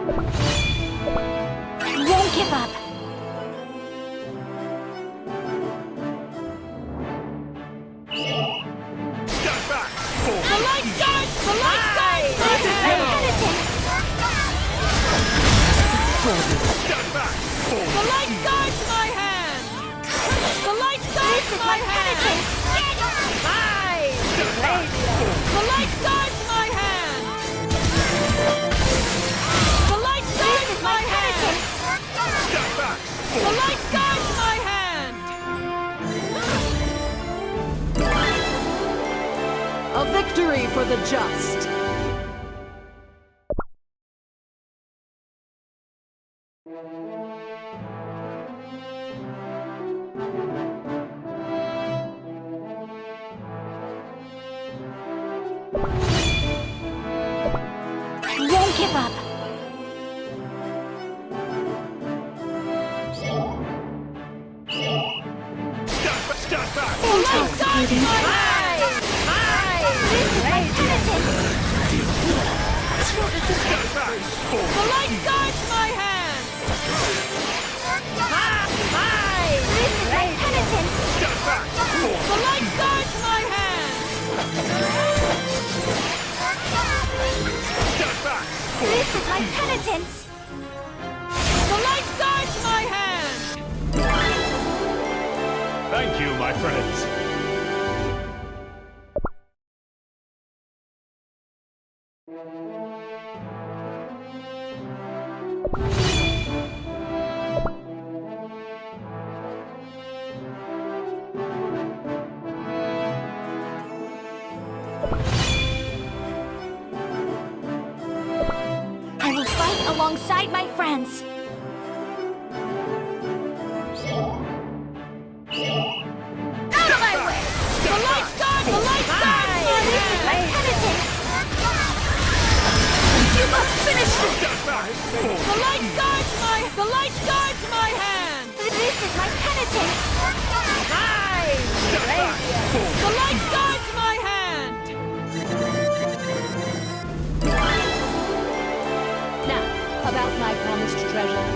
Won't give up. Stand back! The light guards! The light guards! This is my penitence! Stand back! The light guards my hand! The light guards my hand! Hi! The light guards my hand! The light guards my hand! Stand back! The light guards my hand! A victory for the just. Won't give up. Stand back! The light guards my hand! This is my penitence! Stand back! The light guards my hand! This is my penitence! Stand back! The light guards my hand! Stand back! This is my penitence! The light guards my hand! Thank you, my friends. I will fight alongside my friends. Out of my way! The light guard! The light guard! This is my penitence! You must finish this! Stand back! The light guards my... The light guards my hand! This is my penitence! Stand back! The light guards my hand! Now, about my promised treasure.